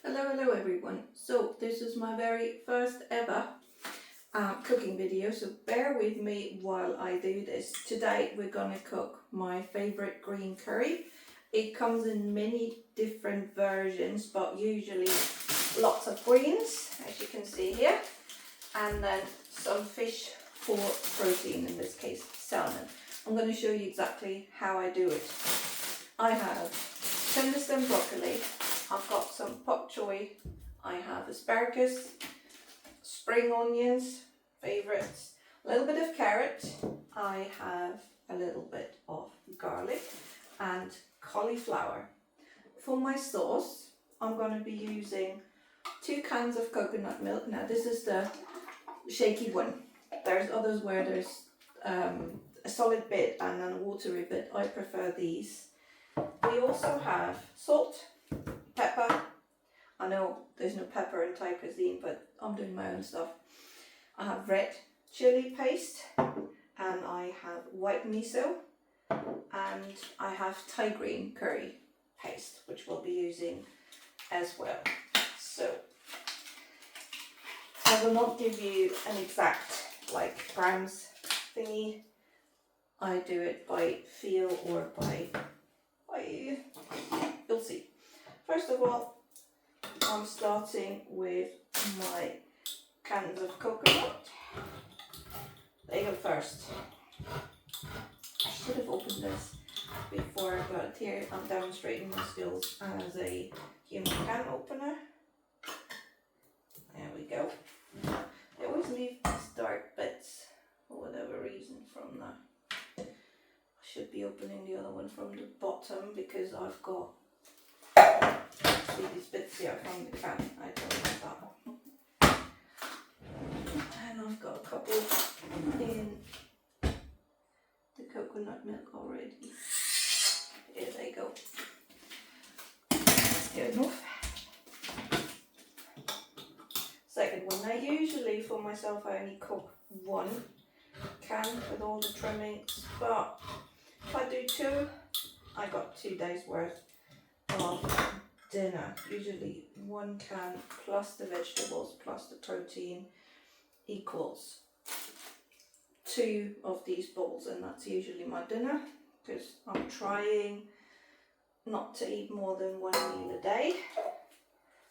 Hello everyone. So this is my very first ever cooking video, so bear with me while I do this. Today we're gonna cook my favorite green curry. It comes in many different versions, but usually lots of greens, as you can see here, and then some fish for protein, in this case salmon. I'm going to show you exactly how I do it. I have tender stem broccoli, I've got some pak choy, I have asparagus, spring onions, favourites, a little bit of carrot, I have a little bit of garlic and cauliflower. For my sauce, I'm going to be using 2 cans of coconut milk. Now this is the shaky one. There's others where there's a solid bit and then a watery bit. I prefer these. We also have salt, pepper. I know there's no pepper in Thai cuisine, but I'm doing my own stuff. I have red chili paste, and I have white miso, and I have Thai green curry paste, which we'll be using as well. So I will not give you an exact grams thingy. I do it by feel or by you'll see. First of all, I'm starting with my cans of coconut. They go first. I should have opened this before, but here I'm demonstrating my skills as a human can opener. There we go. I always leave these dark bits for whatever reason from there. I should be opening the other one from the bottom because I've got see these bits here from the can. I don't like that one. And I've got a couple in the coconut milk already. Here they go. That's good enough. Second one. Now usually for myself I only cook 1 can with all the trimmings, but if I do 2, I got 2 days worth of dinner. Usually 1 can plus the vegetables plus the protein equals 2 of these bowls, and that's usually my dinner because I'm trying not to eat more than 1 meal a day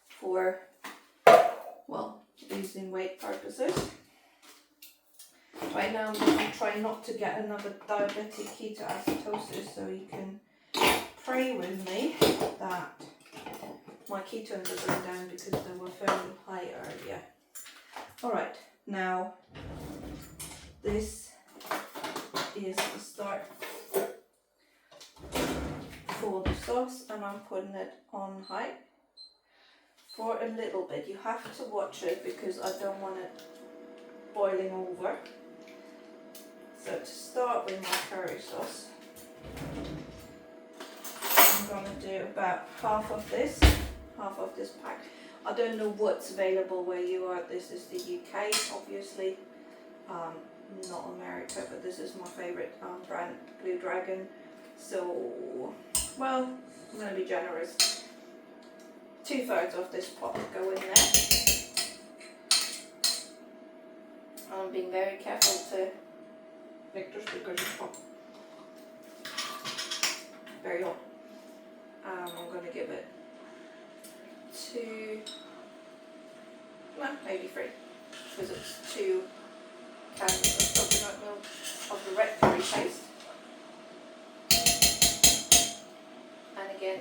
for, well, losing weight purposes. Right now I'm going to try not to get another diabetic ketoacidosis, so you can pray with me that my ketones are going down because they were fairly high earlier. Alright, now this is the start for the sauce, and I'm putting it on high for a little bit. You have to watch it because I don't want it boiling over. So to start with my curry sauce, I'm going to do about half of this pack. I don't know what's available where you are. This is the UK, obviously, not America, but this is my favourite brand, Blue Dragon. So, well, I'm going to be generous. 2/3 of this pot go in there. I'm being very careful to make this because it's hot. Very hot. I'm going to give it 2, well, maybe 3, because it's 2 cans of coconut milk of the red curry paste. And again,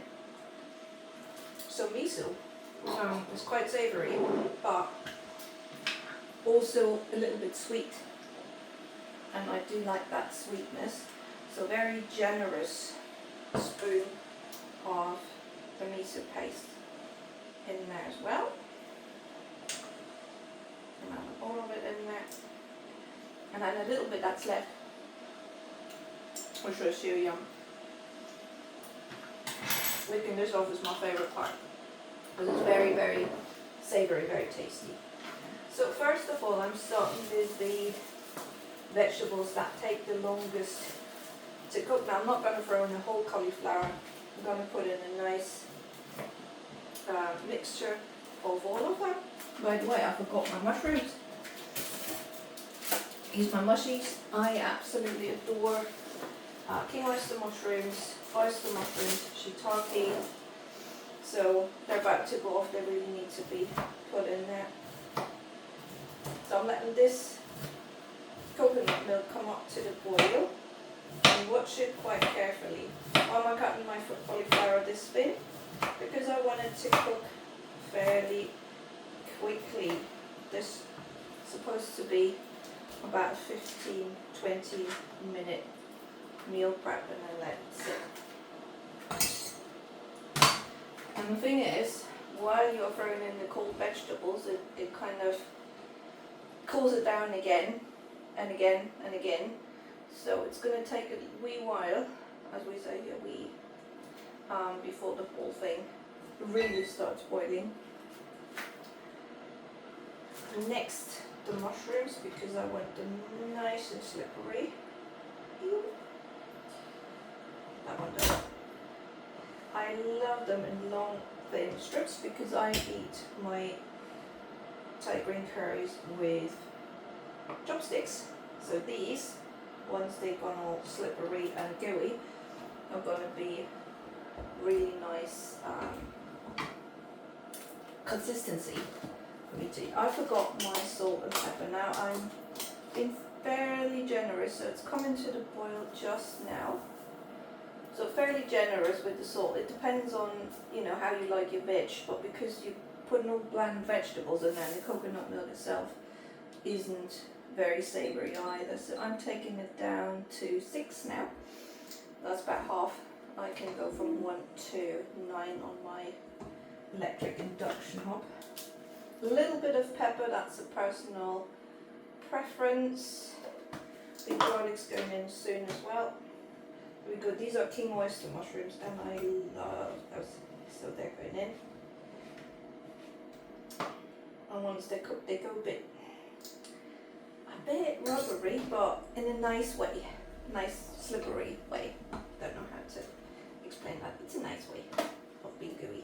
so miso is quite savoury, but also a little bit sweet, and I do like that sweetness, so very generous spoon of the miso paste in there as well, and I'll put all of it in there, and then a little bit that's left, which will show you. Licking this off is my favourite part because it's very, very savoury, very tasty. So first of all, I'm starting with the vegetables that take the longest to cook. Now I'm not going to throw in a whole cauliflower. I'm going to put in a nice mixture of all of them. By the way, I forgot my mushrooms. Here's my mushies. I absolutely adore king oyster mushrooms, shiitake. So they're about to go off, they really need to be put in there. So I'm letting this coconut milk come up to the boil. And watch it quite carefully. Why am I cutting my cauliflower this thin? Because I want it to cook fairly quickly. This is supposed to be about 15-20 minute meal prep, and then let it sit. And the thing is, while you're throwing in the cold vegetables, it kind of cools it down again and again and again. So it's going to take a wee while, as we say here, before the whole thing really starts boiling. Next, the mushrooms, because I want them nice and slippery. That one does. I love them in long thin strips because I eat my Thai green curries with chopsticks. So these, once they've gone all slippery and gooey, are going to be really nice consistency for me to eat. I forgot my salt and pepper. Now I'm being fairly generous, so it's coming to the boil just now. So fairly generous with the salt. It depends on, you know, how you like your veg, but because you put no bland vegetables in there, the coconut milk itself isn't very savoury either. So I'm taking it down to 6 now. That's about half. I can go from 1 to 9 on my electric induction hob. A little bit of pepper, that's a personal preference. The garlic's going in soon as well. Very good. These are king oyster mushrooms and I love those. So they're going in. And once they're cooked, they go a bit rubbery, but in a nice way. Nice slippery way. Don't know how to explain that. It's a nice way of being gooey.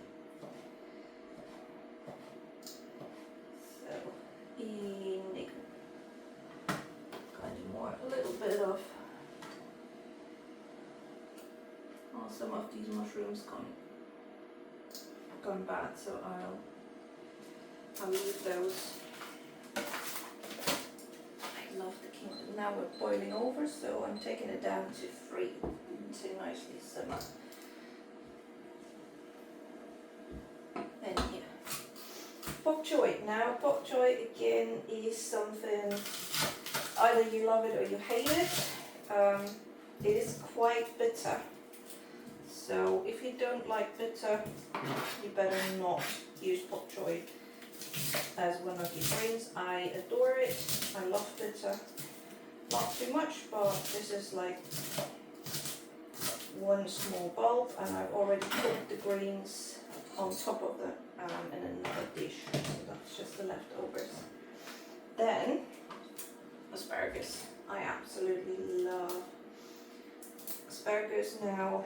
So, kind of more, a little bit of. Oh, some of these mushrooms gone bad, so I'll leave those. I love the king. Now we're boiling over, so I'm taking it down to 3 to nicely simmer. Then here, bok choy. Now bok choy again is something, either you love it or you hate it. It is quite bitter. So if you don't like bitter, you better not use bok choy as one of your greens. I adore it. I love bitter. Not too much, but this is like 1 small bulb, and I've already cooked the greens on top of them in another dish. So that's just the leftovers. Then asparagus. I absolutely love asparagus. Now,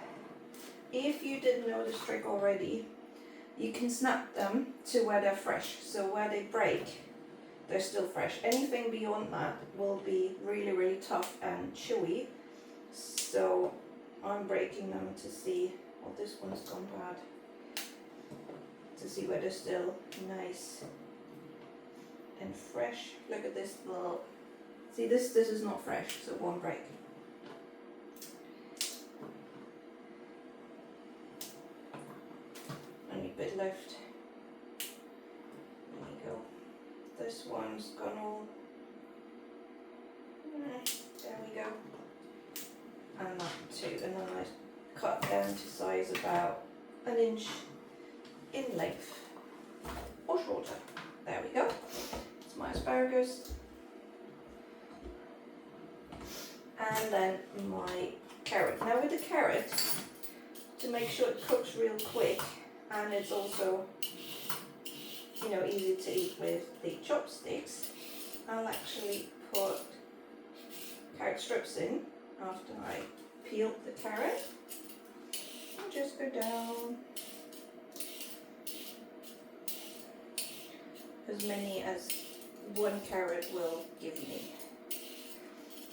if you didn't know this trick already, you can snap them to where they're fresh. So where they break, they're still fresh. Anything beyond that will be really, really tough and chewy. So I'm breaking them to see, well, this one's gone bad, to see where they're still nice and fresh. Look at this little, see this is not fresh, so it won't break. Bit left. There you go. This one's gone all. There we go. And that too. And then I cut down to size about 1 inch in length or shorter. There we go. It's my asparagus. And then my carrot. Now with the carrot, to make sure it cooks real quick, and it's also, you know, easy to eat with the chopsticks, I'll actually put carrot strips in after I peel the carrot. And just go down as many as one carrot will give me.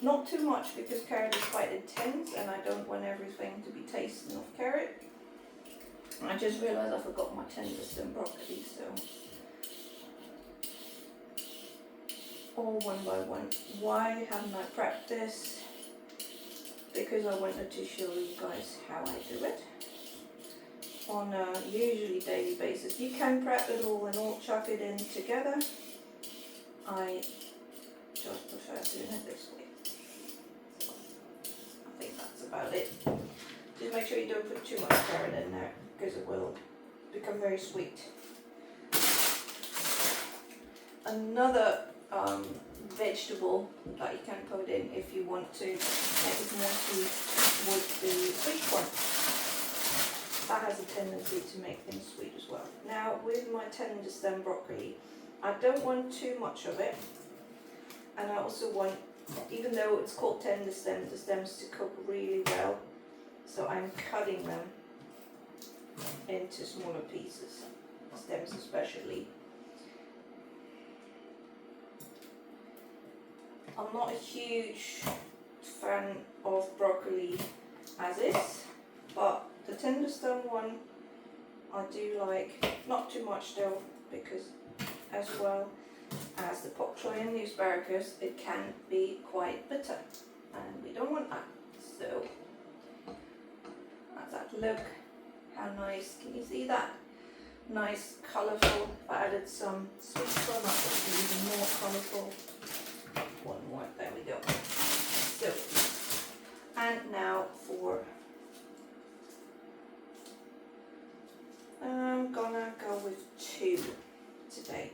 Not too much because carrot is quite intense and I don't want everything to be tasting of carrot. I just realised I forgot my tender stem broccoli, so all one by one. Why haven't I prepped this? Because I wanted to show you guys how I do it on a usually daily basis. You can prep it all and all chuck it in together. I just prefer doing it this way. So I think that's about it. Just make sure you don't put too much carrot in there because it will become very sweet. Another vegetable that you can put in if you want to make it more sweet would be sweet corn. That has a tendency to make things sweet as well. Now with my tender stem broccoli, I don't want too much of it, and I also want, even though it's called tender stem, the stems to cook really well, so I'm cutting them into smaller pieces, stems especially. I'm not a huge fan of broccoli as is, but the tender stem one I do like, not too much though, because as well as the pak choi and the asparagus, it can be quite bitter and we don't want that. So that's that. Look how nice, can you see that? Nice, colourful. If I added some sweet corn, that would be even more colourful. One more, there we go. So, and now for, I'm gonna go with 2 today.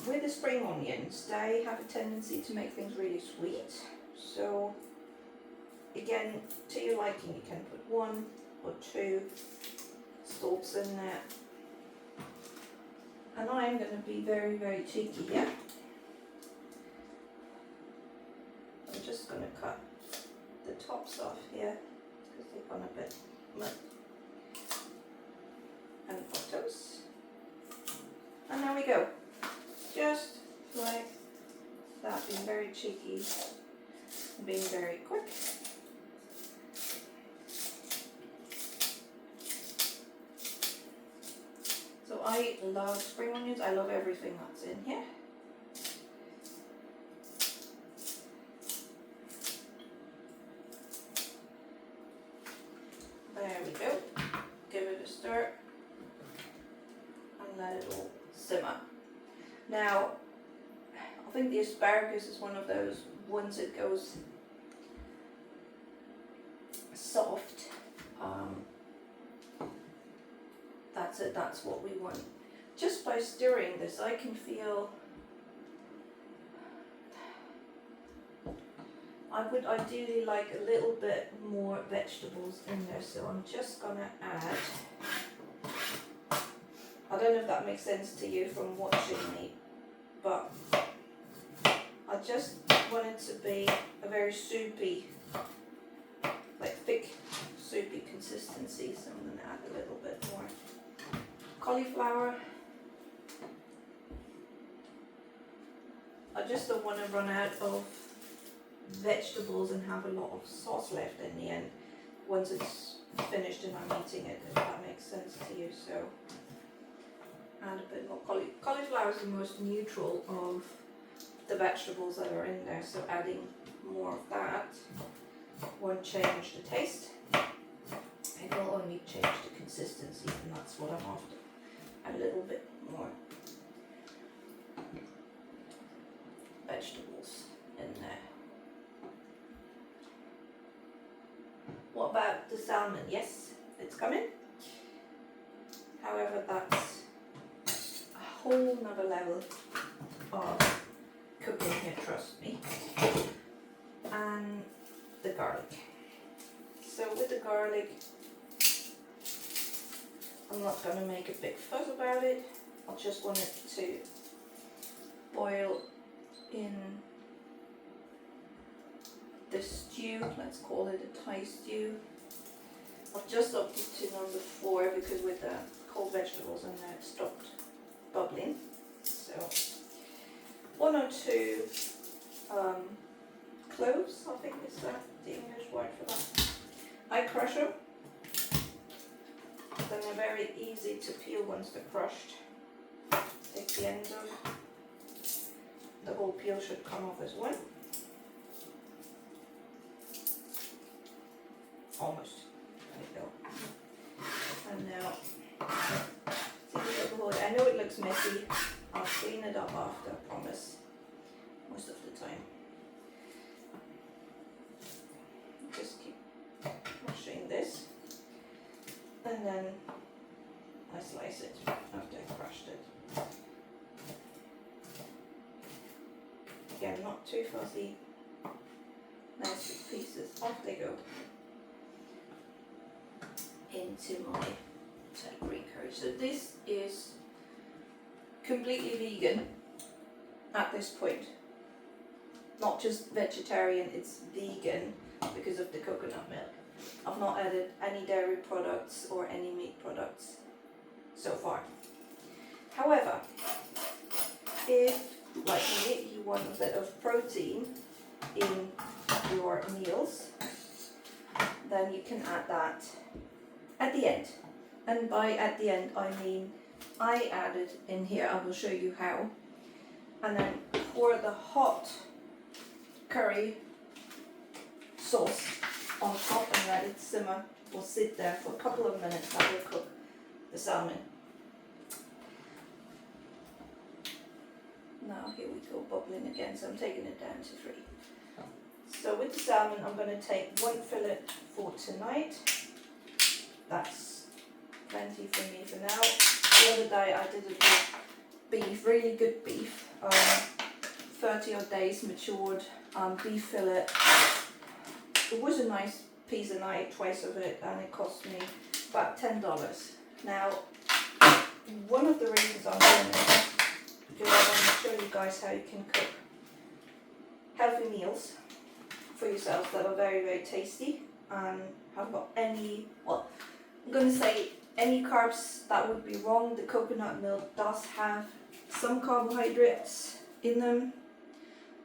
With the spring onions, they have a tendency to make things really sweet. So, again, to your liking, you can put 1 or 2 stalks in there. And I am going to be very, very cheeky here. I'm just going to cut the tops off here because they've gone a bit mud and bottoms. And there we go. Just like that, being very cheeky, being very quick. So I love spring onions, I love everything that's in here. There we go. Give it a stir and let it all simmer. Now, I think the asparagus is one of those ones that goes soft. That's it, that's what we want. Just by stirring this, I can feel, I would ideally like a little bit more vegetables in there, so I'm just gonna add, I don't know if that makes sense to you from watching me, but I just want it to be a very soupy, like thick, soupy consistency, so I'm gonna add a little bit more cauliflower. I just don't want to run out of vegetables and have a lot of sauce left in the end once it's finished and I'm eating it, if that makes sense to you. So add a bit more cauliflower is the most neutral of the vegetables that are in there, so adding more of that won't change the taste. It will only change the consistency, and that's what I'm after. A little bit more vegetables in there. What about the salmon? Yes, it's coming. However, that's a whole nother level of cooking here, trust me. And the garlic. So with the garlic, I'm not going to make a big fuss about it. I just want it to boil in the stew. Let's call it a Thai stew. I've just opted to number 4 because with the cold vegetables in there it stopped bubbling. So So 1 or 2 cloves, I think is the English word for that. I crush them. Then they're very easy to peel once they're crushed. Take the ends off. The whole peel should come off as one. Almost. There we go. And now, see the little hole. I know it looks messy. I'll clean it up after, I promise. Most of the time. Just keep washing this. And then I slice it after I crushed it. Again, not too fuzzy. Nice big pieces. Off they go into my Thai green curry. So this is completely vegan at this point. Not just vegetarian, it's vegan because of the coconut milk. I've not added any dairy products or any meat products so far. However, if, like me, you want a bit of protein in your meals, then you can add that at the end. And by at the end, I mean I added in here, I will show you how. And then pour the hot curry sauce on top and let it simmer or sit there for a couple of minutes. That will cook the salmon. Now here we go, bubbling again, so I'm taking it down to 3. So with the salmon, I'm going to take 1 fillet for tonight. That's plenty for me for now. The other day I did it with beef, really good beef, 30 odd days matured beef fillet. It was a nice piece and I ate twice of it and it cost me about $10. Now, one of the reasons I'm doing this is because I want to show you guys how you can cook healthy meals for yourself that are very, very tasty and haven't got any, well, I'm going to say any carbs that would be wrong. The coconut milk does have some carbohydrates in them.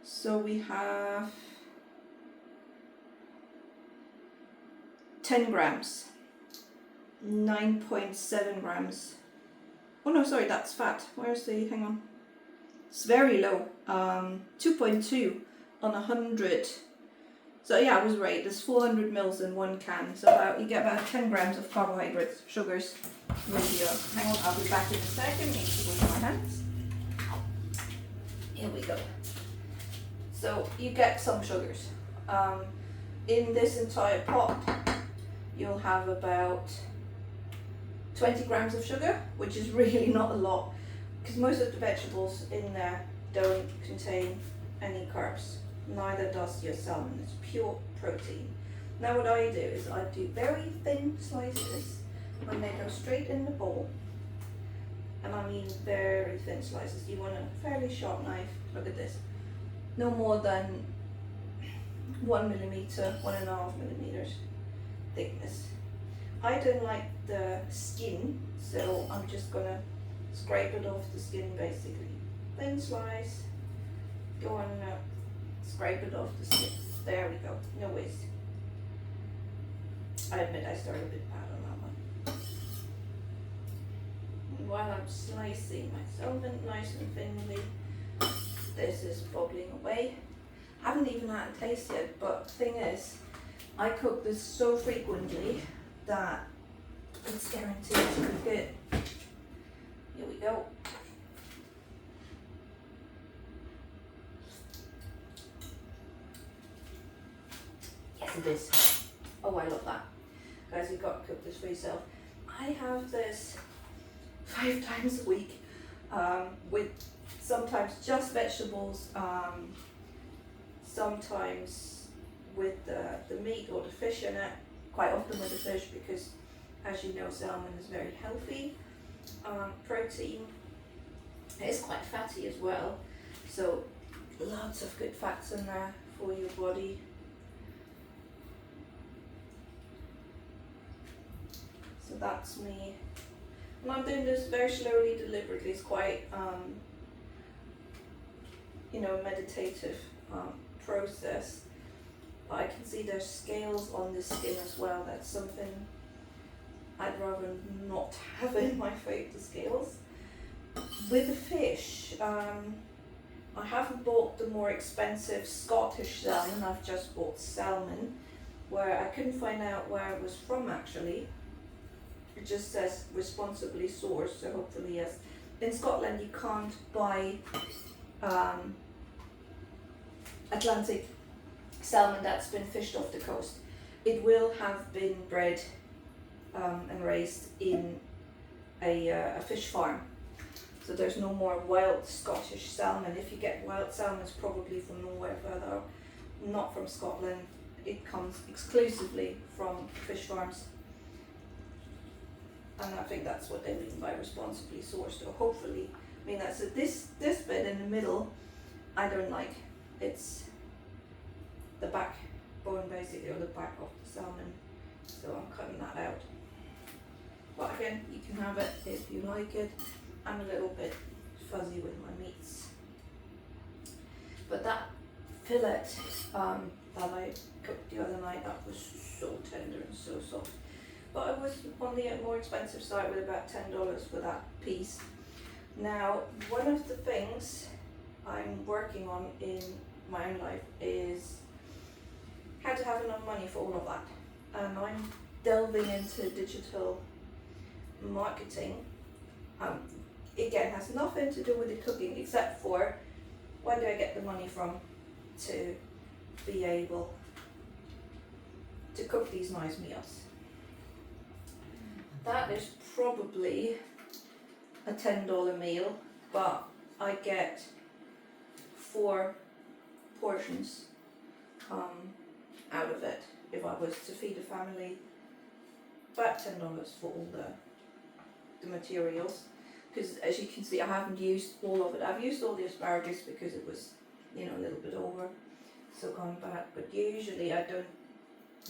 So we have 10 grams, 9.7 grams. Oh no, sorry, that's fat. Where's the, hang on. It's very low, 2.2 on 100. So yeah, I was right, there's 400 mils in 1 can. So you get about 10 grams of carbohydrates, sugars with your, hang on, I'll be back in a second, need to wash my hands. Here we go. So you get some sugars. In this entire pot, you'll have about 20 grams of sugar, which is really not a lot, because most of the vegetables in there don't contain any carbs. Neither does your salmon, it's pure protein. Now what I do is I do very thin slices when they go straight in the bowl. And I mean very thin slices. You want a fairly sharp knife, look at this. No more than 1 millimeter, 1.5 millimeters thickness. I don't like the skin, so I'm just gonna scrape it off the skin basically. Thin slice, go on scrape it off the skin. There we go, no waste. I admit I started a bit bad on that one. And while I'm slicing my salmon nice and thinly, this is bubbling away. I haven't even had a taste yet, but the thing is, I cook this so frequently that it's guaranteed to be good. Here we go. Yes, it is. Oh, I love that. Guys, you've got to cook this for yourself. I have this 5 times a week with sometimes just vegetables, sometimes with the meat or the fish in it, quite often with the fish because, as you know, salmon is very healthy. Protein, it is quite fatty as well, so lots of good fats in there for your body. So that's me. And I'm doing this very slowly, deliberately. It's quite meditative process. But I can see there's scales on the skin as well. That's something I'd rather not have in my food, the scales. With the fish, I haven't bought the more expensive Scottish salmon, I've just bought salmon, where I couldn't find out where it was from actually. It just says responsibly sourced, so hopefully yes. In Scotland you can't buy Atlantic salmon that's been fished off the coast. It will have been bred and raised in a fish farm. So there's no more wild Scottish salmon. If you get wild salmon, it's probably from nowhere further, not from Scotland. It comes exclusively from fish farms. And I think that's what they mean by responsibly sourced. So hopefully, that's this bit in the middle, I don't like. It's the backbone basically, or the back of the salmon. So I'm cutting that out. But again, you can have it if you like it. I'm a little bit fuzzy with my meats. But that fillet that I cooked the other night, that was so tender and so soft. But it was on the more expensive side with about $10 for that piece. Now, one of the things I'm working on in my own life is how to have enough money for all of that. And I'm delving into digital marketing. Again, has nothing to do with the cooking except for where do I get the money from to be able to cook these nice meals. That is probably a $10 meal, but I get 4 portions out of it if I was to feed a family. About $10 for all the materials. Because as you can see, I haven't used all of it. I've used all the asparagus because it was, a little bit over, so gone bad. But usually I don't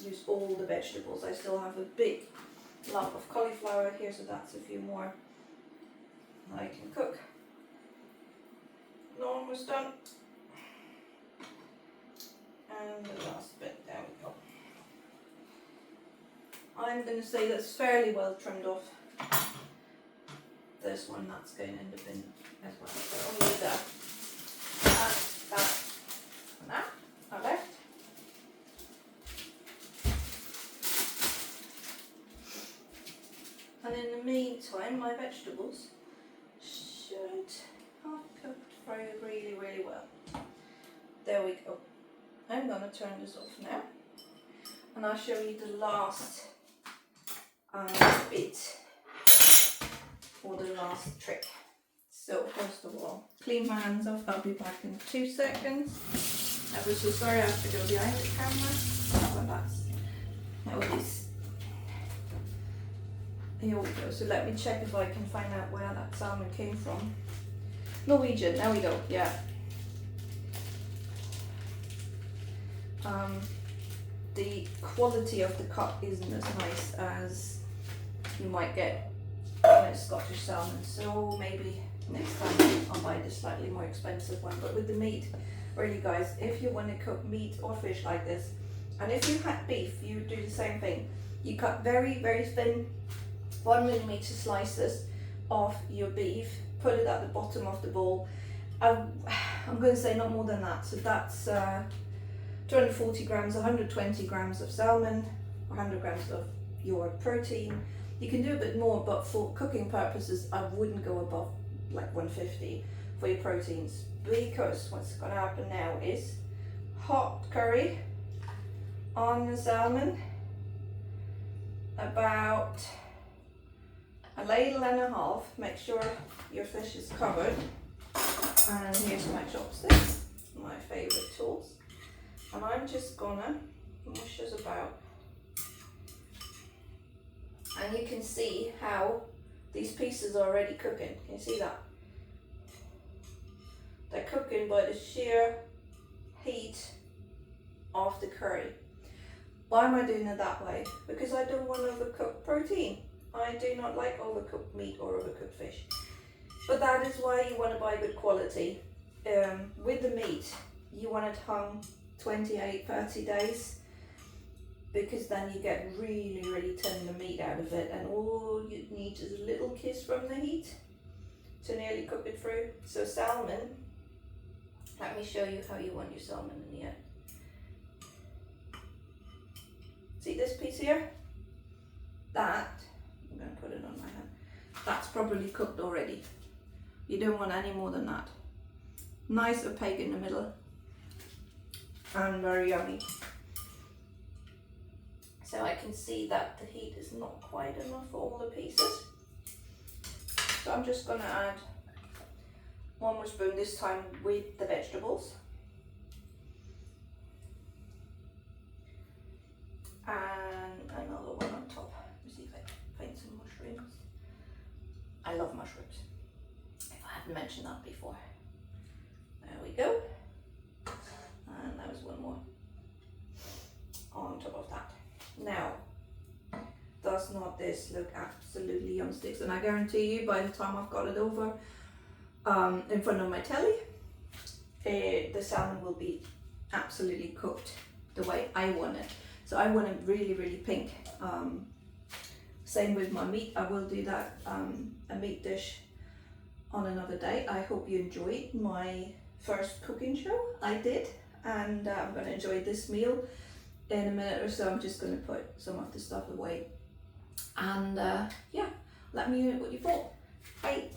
use all the vegetables. I still have a big lump of cauliflower here, so that's a few more I can cook. No, almost done. And the last bit, there we go. I'm going to say that's fairly well trimmed off. This one, that's going to end up in as well. So only that and that are left. And in the meantime, my vegetables should have cooked through really, really well. There we go. I'm going to turn this off now, and I'll show you the last bit. For the last trick. So first of all, clean my hands off. I'll be back in 2 seconds. I was so sorry I have to go behind the camera, but that's at least. Here we go. So let me check if I can find out where that salmon came from. Norwegian. There we go. Yeah. The quality of the cut isn't as nice as you might get Scottish salmon, so maybe next time I'll buy the slightly more expensive one. But with the meat, really guys, if you want to cook meat or fish like this, and if you had beef, you do the same thing. You cut very, very thin 1mm slices of your beef, put it at the bottom of the bowl. I'm going to say not more than that, so that's 240 grams, 120 grams of salmon, 100 grams of your protein. You can do a bit more, but for cooking purposes, I wouldn't go above like 150 for your proteins, because what's going to happen now is hot curry on the salmon, about a ladle and a half. Make sure your fish is covered. And here's my chopsticks, my favorite tools. And I'm just gonna mush this about. And you can see how these pieces are already cooking. Can you see that? They're cooking by the sheer heat of the curry. Why am I doing it that way? Because I don't want to overcook protein. I do not like overcooked meat or overcooked fish. But that is why you want to buy good quality. with the meat, you want it hung 28-30 days, because then you get really tender meat out of it, and all you need is a little kiss from the heat to nearly cook it through. So salmon, let me show you how you want your salmon in the end. See this piece here? That, I'm going to put it on my hand, that's probably cooked already. You don't want any more than that. Nice opaque in the middle and very yummy. So I can see that the heat is not quite enough for all the pieces. So I'm just going to add 1 more spoon, this time with the vegetables. And another one on top. Let me see if I can find some mushrooms. I love mushrooms, if I haven't mentioned that before. There we go. And there was 1 more on top of that. Now, does not this look absolutely on sticks? And I guarantee you, by the time I've got it over in front of my telly, the salmon will be absolutely cooked the way I want it. So I want it really pink. Same with my meat. I will do that, a meat dish on another day. I hope you enjoyed my first cooking show. I did, and I'm going to enjoy this meal. In a minute or so, I'm just going to put some of the stuff away. And yeah, let me know what you thought. Bye.